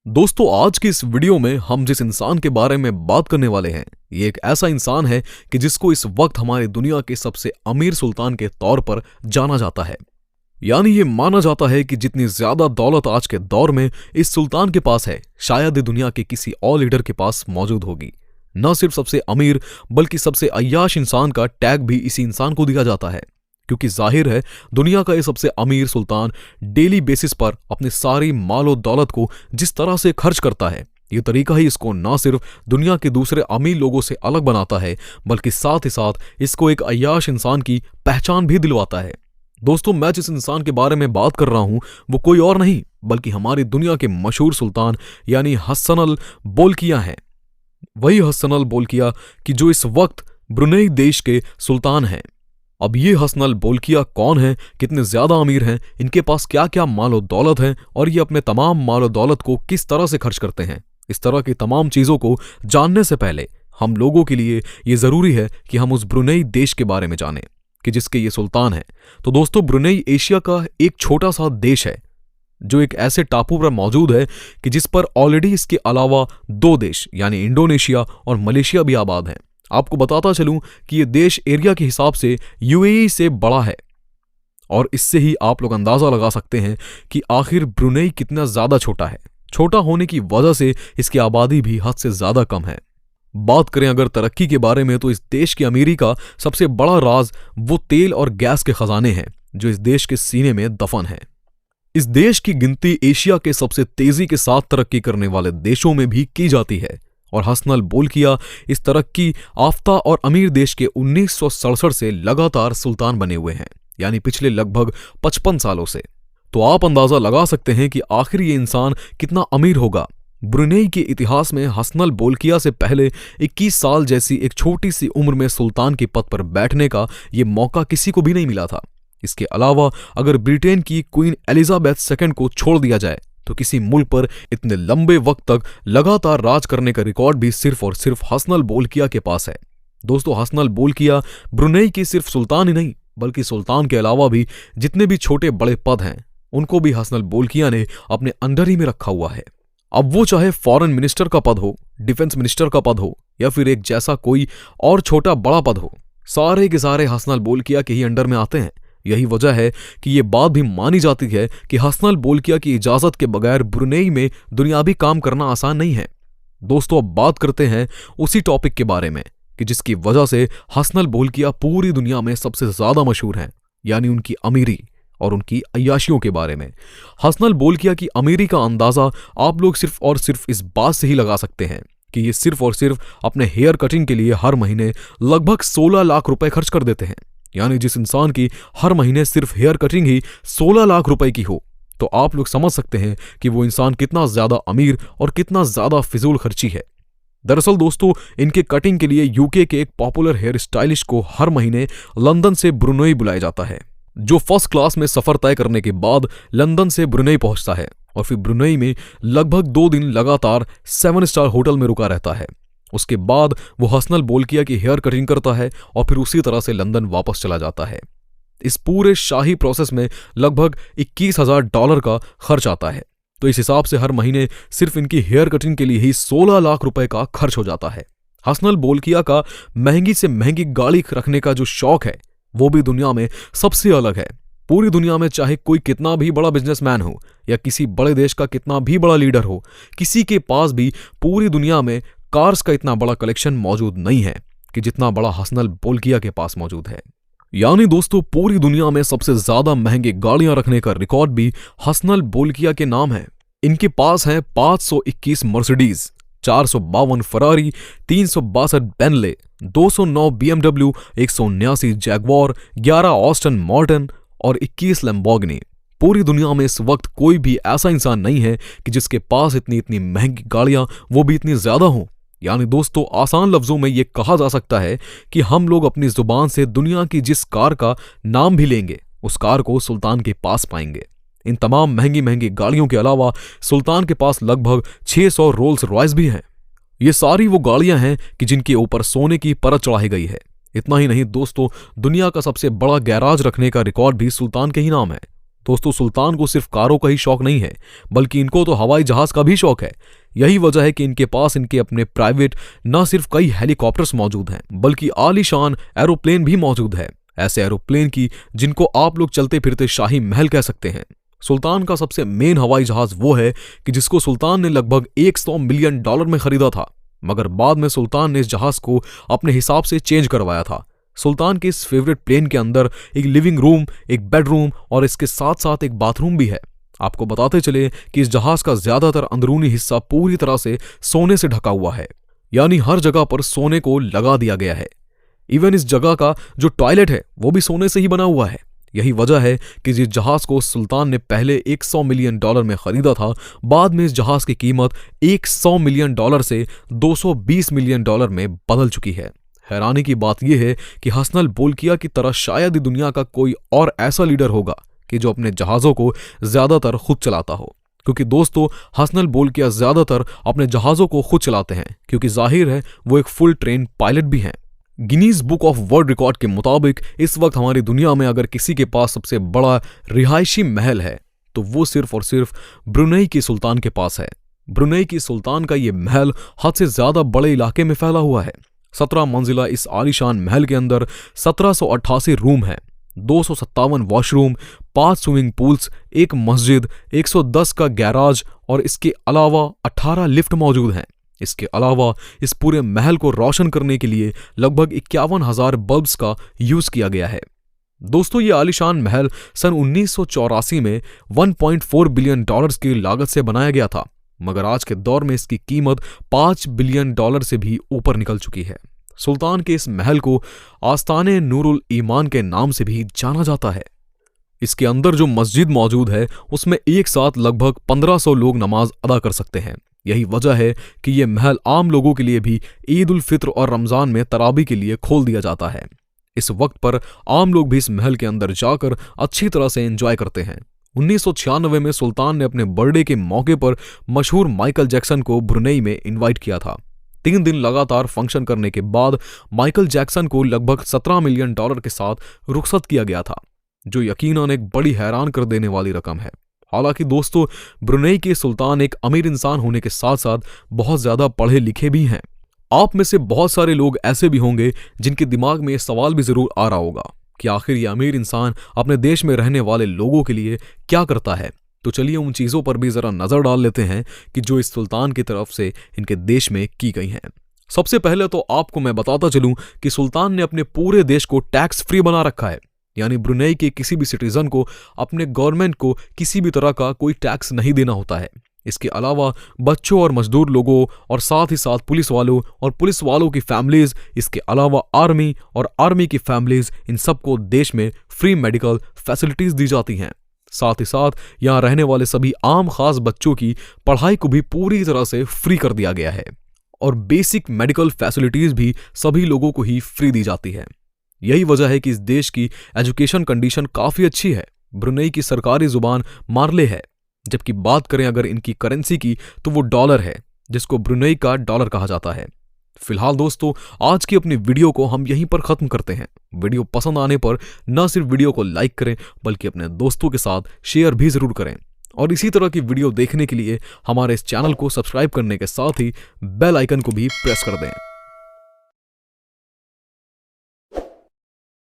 दोस्तों, आज की इस वीडियो में हम जिस इंसान के बारे में बात करने वाले हैं, ये एक ऐसा इंसान है कि जिसको इस वक्त हमारी दुनिया के सबसे अमीर सुल्तान के तौर पर जाना जाता है। यानी ये माना जाता है कि जितनी ज्यादा दौलत आज के दौर में इस सुल्तान के पास है, शायद ही दुनिया के किसी और लीडर के पास मौजूद होगी। न सिर्फ सबसे अमीर बल्कि सबसे अय्याश इंसान का टैग भी इसी इंसान को दिया जाता है, क्योंकि जाहिर है दुनिया का ये सबसे अमीर सुल्तान डेली बेसिस पर अपनी सारी मालो दौलत को जिस तरह से खर्च करता है, ये तरीका ही इसको न सिर्फ दुनिया के दूसरे अमीर लोगों से अलग बनाता है, बल्कि साथ ही साथ इसको एक अय्याश इंसान की पहचान भी दिलवाता है। दोस्तों, मैं जिस इंसान के बारे में बात कर रहा हूं वो कोई और नहीं बल्कि हमारी दुनिया के मशहूर सुल्तान यानी हसन अल बोलकिया हैं। वही हसन अल बोलकिया कि जो इस वक्त ब्रुनेई देश के सुल्तान हैं। अब ये हसन अल बोलकिया कौन है, कितने ज्यादा अमीर हैं, इनके पास क्या क्या मालो दौलत है और ये अपने तमाम मालो दौलत को किस तरह से खर्च करते हैं, इस तरह की तमाम चीजों को जानने से पहले हम लोगों के लिए ये जरूरी है कि हम उस ब्रुनेई देश के बारे में जानें कि जिसके ये सुल्तान हैं। तो दोस्तों, ब्रुनेई एशिया का एक छोटा सा देश है जो एक ऐसे टापू पर मौजूद है कि जिस पर ऑलरेडी इसके अलावा दो देश यानी इंडोनेशिया और मलेशिया भी आबाद हैं। आपको बताता चलूं कि यह देश एरिया के हिसाब से यूएई से बड़ा है और इससे ही आप लोग अंदाजा लगा सकते हैं कि आखिर ब्रुनेई कितना ज्यादा छोटा है। छोटा होने की वजह से इसकी आबादी भी हद से ज्यादा कम है। बात करें अगर तरक्की के बारे में, तो इस देश की अमीरी का सबसे बड़ा राज वो तेल और गैस के खजाने हैं जो इस देश के सीने में दफन है। इस देश की गिनती एशिया के सबसे तेजी के साथ तरक्की करने वाले देशों में भी की जाती है और हसन अल बोलकिया इस तरक्की याफ्ता और अमीर देश के 1967 से लगातार सुल्तान बने हुए हैं, यानी पिछले लगभग 55 सालों से। तो आप अंदाजा लगा सकते हैं कि आखिर ये इंसान कितना अमीर होगा। ब्रुनेई के इतिहास में हसन अल बोलकिया से पहले 21 साल जैसी एक छोटी सी उम्र में सुल्तान के पद पर बैठने का ये मौका किसी को भी नहीं मिला था। इसके अलावा अगर ब्रिटेन की क्वीन एलिजाबेथ सेकंड को छोड़ दिया जाए तो किसी मुल्क पर इतने लंबे वक्त तक लगातार राज करने का रिकॉर्ड भी सिर्फ और सिर्फ हसन अल बोलकिया के पास है। दोस्तों, हसन अल बोलकिया ब्रुनेई की सिर्फ सुल्तान ही नहीं बल्कि सुल्तान के अलावा भी जितने भी छोटे बड़े पद हैं उनको भी हसन अल बोलकिया ने अपने अंडर ही में रखा हुआ है। अब वो चाहे फॉरेन मिनिस्टर का पद हो, डिफेंस मिनिस्टर का पद हो या फिर एक जैसा कोई और छोटा बड़ा पद हो, सारे के सारे हसन अल बोलकिया के ही अंडर में आते हैं। यही वजह है कि ये बात भी मानी जाती है कि हसन अल बोलकिया की इजाजत के बगैर ब्रुनेई में दुनियावी काम करना आसान नहीं है। दोस्तों, अब बात करते हैं उसी टॉपिक के बारे में कि जिसकी वजह से हसन अल बोलकिया पूरी दुनिया में सबसे ज्यादा मशहूर हैं, यानी उनकी अमीरी और उनकी अय्याशियों के बारे में। हसन अल बोलकिया की अमीरी का अंदाजा आप लोग सिर्फ और सिर्फ इस बात से ही लगा सकते हैं कि ये सिर्फ और सिर्फ अपने हेयर कटिंग के लिए हर महीने लगभग 16 लाख रुपए खर्च कर देते हैं। यानी जिस इंसान की हर महीने सिर्फ हेयर कटिंग ही 16 लाख रुपए की हो, तो आप लोग समझ सकते हैं कि वो इंसान कितना ज्यादा अमीर और कितना ज्यादा फिजूल खर्ची है। दरअसल दोस्तों, इनके कटिंग के लिए यूके के एक पॉपुलर हेयर स्टाइलिस्ट को हर महीने लंदन से ब्रुनेई बुलाया जाता है, जो फर्स्ट क्लास में सफर तय करने के बाद लंदन से ब्रुनेई पहुंचता है और फिर ब्रुनेई में लगभग 2 दिन लगातार 7 स्टार होटल में रुका रहता है। उसके बाद वो हसन अल बोलकिया की हेयर कटिंग करता है और फिर उसी तरह से लंदन वापस चला जाता है। इस पूरे शाही प्रोसेस में लगभग $21,000 का खर्च आता है। तो इस हिसाब से हर महीने सिर्फ इनकी हेयर कटिंग के लिए ही 16 लाख रुपए का खर्च हो जाता है। हसन अल बोलकिया का महंगी से महंगी गाड़ी रखने का जो शौक है वो भी दुनिया में सबसे अलग है। पूरी दुनिया में चाहे कोई कितना भी बड़ा बिजनेसमैन हो या किसी बड़े देश का कितना भी बड़ा लीडर हो, किसी के पास भी पूरी दुनिया में कार्स का इतना बड़ा कलेक्शन मौजूद नहीं है कि जितना बड़ा हसन अल बोलकिया के पास मौजूद है। यानी दोस्तों, पूरी दुनिया में सबसे ज्यादा महंगे गाड़ियां रखने का रिकॉर्ड भी हसन अल बोलकिया के नाम है। इनके पास है 521 Mercedes, 452 Ferrari, 362 Bentley, 209 BMW, 179 Jaguar, 11 Austin Martin और 21 लैम्बोर्गिनी। पूरी दुनिया में इस वक्त कोई भी ऐसा इंसान नहीं है कि जिसके पास इतनी महंगी गाड़ियां, वो भी इतनी ज्यादा हों। यानी दोस्तों, आसान लफ्जों में यह कहा जा सकता है कि हम लोग अपनी जुबान से दुनिया की जिस कार का नाम भी लेंगे उस कार को सुल्तान के पास पाएंगे। इन तमाम महंगी महंगी गाड़ियों के अलावा सुल्तान के पास लगभग 600 रोल्स रॉयस भी हैं। ये सारी वो गाड़ियां हैं कि जिनके ऊपर सोने की परत चढ़ाई गई है। इतना ही नहीं दोस्तों, दुनिया का सबसे बड़ा गैराज रखने का रिकॉर्ड भी सुल्तान के ही नाम है। दोस्तों, सुल्तान को सिर्फ कारों का ही शौक नहीं है, बल्कि इनको तो हवाई जहाज का भी शौक है। यही वजह है कि इनके पास इनके अपने प्राइवेट न सिर्फ कई हेलीकॉप्टर्स मौजूद हैं, बल्कि आलीशान एरोप्लेन भी मौजूद है। ऐसे एरोप्लेन की जिनको आप लोग चलते फिरते शाही महल कह सकते हैं। सुल्तान का सबसे मेन हवाई जहाज वो है कि जिसको सुल्तान ने लगभग $100 मिलियन में खरीदा था, मगर बाद में सुल्तान ने इस जहाज को अपने हिसाब से चेंज करवाया था। सुल्तान के इस फेवरेट प्लेन के अंदर एक लिविंग रूम, एक बेडरूम और इसके साथ साथ एक बाथरूम भी है। आपको बताते चले कि इस जहाज का ज्यादातर अंदरूनी हिस्सा पूरी तरह से सोने से ढका हुआ है, यानी हर जगह पर सोने को लगा दिया गया है। इवन इस जगह का जो टॉयलेट है वो भी सोने से ही बना हुआ है। यही वजह है कि जिस जहाज को सुल्तान ने पहले $100 मिलियन में खरीदा था, बाद में इस जहाज की कीमत $100 मिलियन से $220 मिलियन में बदल चुकी है। हैरानी की बात यह है कि हसनल बोल्किया की तरह शायद ही दुनिया का कोई और ऐसा लीडर होगा कि जो अपने जहाजों को ज्यादातर खुद चलाता हो। क्योंकि दोस्तों, हसनल बोल्किया ज्यादातर अपने जहाजों को खुद चलाते हैं, क्योंकि जाहिर है वो एक फुल ट्रेन पायलट भी हैं। Guinness book of world record के मुताबिक इस वक्त हमारी दुनिया में अगर किसी के पास सबसे बड़ा रिहायशी महल है तो वो सिर्फ और सिर्फ ब्रुनेई के सुल्तान के पास है। ब्रुनेई की सुल्तान का ये महल हद से ज्यादा बड़े इलाके में फैला हुआ है। 17 मंजिला इस आलीशान महल के अंदर 1788 रूम हैं, 257 वॉशरूम, 5 स्विमिंग पूल्स, एक मस्जिद, 110 का गैराज और इसके अलावा 18 लिफ्ट मौजूद हैं। इसके अलावा इस पूरे महल को रोशन करने के लिए लगभग 51,000 बल्ब्स का यूज किया गया है। दोस्तों, ये आलीशान महल सन 1984 में $1.4 बिलियन की लागत से बनाया गया था, मगर आज के दौर में इसकी कीमत $5 बिलियन से भी ऊपर निकल चुकी है। सुल्तान के इस महल को आस्ताने नूरुल ईमान के नाम से भी जाना जाता है। इसके अंदर जो मस्जिद मौजूद है उसमें एक साथ लगभग 1500 लोग नमाज अदा कर सकते हैं। यही वजह है कि यह महल आम लोगों के लिए भी ईद उल फित्र और रमजान में तरावी के लिए खोल दिया जाता है। इस वक्त पर आम लोग भी इस महल के अंदर जाकर अच्छी तरह से एंजॉय करते हैं। 1996 में सुल्तान ने अपने बर्थडे के मौके पर मशहूर माइकल जैक्सन को ब्रुनेई में इनवाइट किया था। 3 दिन लगातार फंक्शन करने के बाद माइकल जैक्सन को लगभग $17 मिलियन के साथ रुखसत किया गया था, जो यकीनन एक बड़ी हैरान कर देने वाली रकम है। हालांकि दोस्तों, ब्रुनेई के सुल्तान एक अमीर इंसान होने के साथ साथ बहुत ज्यादा पढ़े लिखे भी हैं। आप में से बहुत सारे लोग ऐसे भी होंगे जिनके दिमाग में यह सवाल भी जरूर आ रहा होगा कि आखिर ये अमीर इंसान अपने देश में रहने वाले लोगों के लिए क्या करता है। तो चलिए उन चीजों पर भी जरा नजर डाल लेते हैं कि जो इस सुल्तान की तरफ से इनके देश में की गई हैं। सबसे पहले तो आपको मैं बताता चलूं कि सुल्तान ने अपने पूरे देश को टैक्स फ्री बना रखा है, यानी ब्रुनेई के किसी भी सिटीजन को अपने गवर्नमेंट को किसी भी तरह का कोई टैक्स नहीं देना होता है। इसके अलावा बच्चों और मजदूर लोगों और साथ ही साथ पुलिस वालों और पुलिस वालों की फैमिलीज, इसके अलावा आर्मी और आर्मी की फैमिलीज, इन सबको देश में फ्री मेडिकल फैसिलिटीज दी जाती हैं। साथ ही साथ यहाँ रहने वाले सभी आम खास बच्चों की पढ़ाई को भी पूरी तरह से फ्री कर दिया गया है और बेसिक मेडिकल फैसिलिटीज भी सभी लोगों को ही फ्री दी जाती है। यही वजह है कि इस देश की एजुकेशन कंडीशन काफी अच्छी है। ब्रुनेई की सरकारी जुबान मार्ले है, जबकि बात करें अगर इनकी करेंसी की तो वो डॉलर है, जिसको ब्रुनेई का डॉलर कहा जाता है। फिलहाल दोस्तों, आज की अपनी वीडियो को हम यहीं पर खत्म करते हैं। वीडियो पसंद आने पर न सिर्फ वीडियो को लाइक करें बल्कि अपने दोस्तों के साथ शेयर भी जरूर करें और इसी तरह की वीडियो देखने के लिए हमारे इस चैनल को सब्सक्राइब करने के साथ ही बेल आइकन को भी प्रेस कर दें।